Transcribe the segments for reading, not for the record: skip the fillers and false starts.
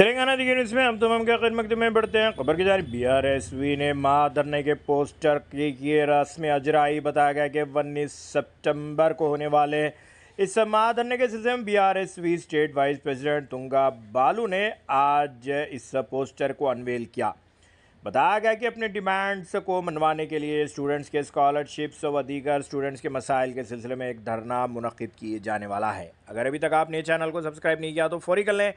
तेलंगाना की न्यूज़ में हम तमाम के खिदमत में बढ़ते हैं। खबर की जारी बीआरएसवी ने महाधरने के पोस्टर की किए रस्मी अजराई। बताया गया कि 19 सितंबर को होने वाले इस महाधरने के सिलसिले में बीआरएसवी स्टेट वाइस प्रेसिडेंट तुंगा बालू ने आज इस पोस्टर को अनवेल किया। बताया गया कि अपने डिमांड्स को मनवाने के लिए स्टूडेंट्स के स्कॉलरशिप्स व दीगर स्टूडेंट्स के मसाइल के सिलसिले में एक धरना मुनक़िद किए जाने वाला है। अगर अभी तक आपने चैनल को सब्सक्राइब नहीं किया तो फौरी कर लें।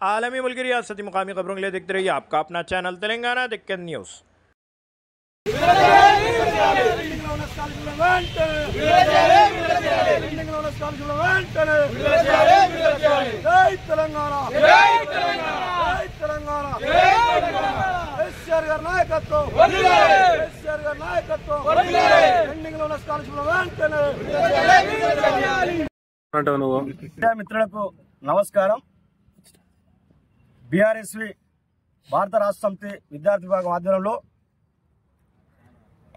आलमी मुल्की रियासती मुकामी खबरों के लिए देखते रहिए आपका अपना चैनल तेलंगाना दिक्कत न्यूज़। మిత్రులకు నమస్కారం। బీఆర్ఎస్వి భారత రాష్ట్ర సమితి విద్యార్థి విభాగం ఆధ్వర్యంలో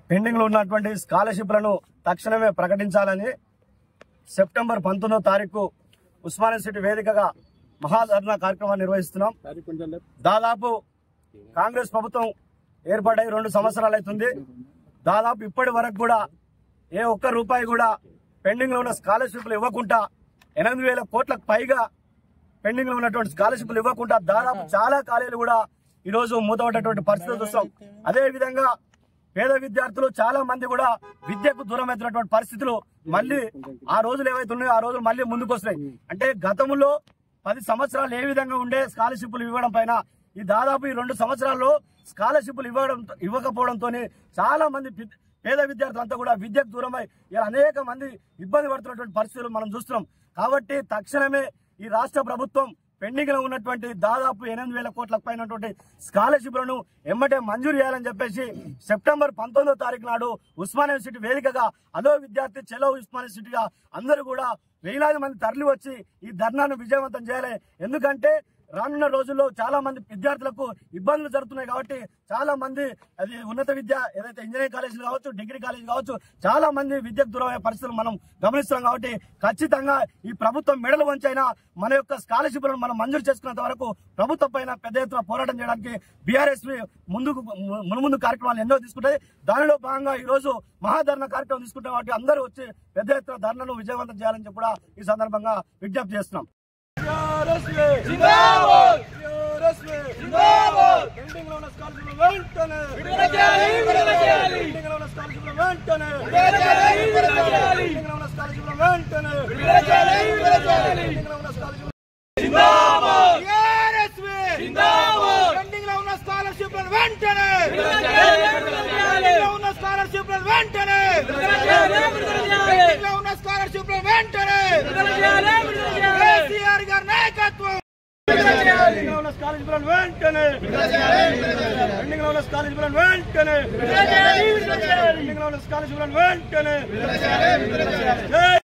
పెండింగ్లో ఉన్నటువంటి స్కాలర్షిప్లను తక్షణమే ప్రకటించాలని సెప్టెంబర్ 19వ తారీఖు ఉస్మానియా యూనివర్సిటీ వేదికగా మహాధర్నా కార్యక్రమాన్ని నిర్వహిస్తున్నాం। దాదాపు కాంగ్రెస్ ప్రభుత్వం ఏర్పడై 2 సంవత్సరాలు అవుతుంది। దాదాపు ఇప్పటి వరకు కూడా ఏ ఒక్క రూపాయి కూడా పెండింగ్ లో ఉన్న స్కాలర్షిప్లు ఇవ్వకుండా 8,000 కోట్లకు పైగా పెండింగ్ లో ఉన్నటువంటి స్కాలర్షిప్లు ఇవ్వకుండా దాదాపు చాలా కాలేజీలు కూడా ఈ రోజు మూతపడ్డటువంటి పరిస్థితులు చూస్తాం। అదే విధంగా పేద విద్యార్థులు చాలా మంది కూడా విద్యకు దూరం అవుతున్నటువంటి పరిస్థితులు మళ్ళీ ఆ రోజులు ఏవైతే ఉన్నాయో ఆ రోజులు మళ్ళీ ముందుకు వస్తున్నాయి। అంటే గతంలో 10 సంవత్సరాలు ఏ విధంగా ఉండే స్కాలర్షిప్లు ఇవ్వడం పైన ఈ దాదాపు ఈ 2 సంవత్సరాల్లో స్కాలర్షిప్లు ఇవ్వకపోవడంతో చాలా మంది పేద విద్యార్థులంతా కూడా విద్యకు దూరమై ఇలా అనేక మంది ఇబ్బంది పడుతున్నటువంటి పరిస్థితులు మనం చూస్తున్నాం। కాబట్టి తక్షణమే ఈ రాష్ట్ర ప్రభుత్వం పెండింగ్ లో ఉన్నటువంటి దాదాపు 8,000 కోట్లకు పైనటువంటి స్కాలర్షిప్లను ఎమ్మటే మంజూరు చేయాలని చెప్పేసి సెప్టెంబర్ 19వ తారీఖు నాడు ఉస్మానియా యూనివర్సిటీ వేదికగా అదో విద్యార్థి చెలో ఉస్మానియా యూనివర్సిటీగా అందరూ కూడా వేలాది మంది తరలి వచ్చి ఈ ధర్నాను విజయవంతం చేయాలి। ఎందుకంటే రానున్న రోజుల్లో చాలా మంది విద్యార్థులకు ఇబ్బందులు జరుగుతున్నాయి కాబట్టి చాలా మంది అది ఉన్నత విద్య ఏదైతే ఇంజనీరింగ్ కాలేజీలు కావచ్చు డిగ్రీ కాలేజీ కావచ్చు చాలా మంది విద్యకు దూరమయ్యే పరిస్థితులు మనం గమనిస్తున్నాం। కాబట్టి ఖచ్చితంగా ఈ ప్రభుత్వం మెడలు వంచైనా మన యొక్క స్కాలర్షిప్లను మనం మంజూరు చేసుకున్నంత వరకు ప్రభుత్వం పైన పెద్ద ఎత్తున పోరాటం చేయడానికి బీఆర్ఎస్వి మున్ముందు కార్యక్రమాలు ఎన్నో తీసుకుంటాయి। దానిలో భాగంగా ఈ రోజు మహాధర్నా కార్యక్రమం తీసుకుంటాం కాబట్టి అందరూ వచ్చి పెద్ద ఎత్తున ధర్నాను విజయవంతం చేయాలని చెప్పి కూడా ఈ సందర్భంగా విజ్ఞప్తి చేస్తున్నాం। స్కాలర్షిప్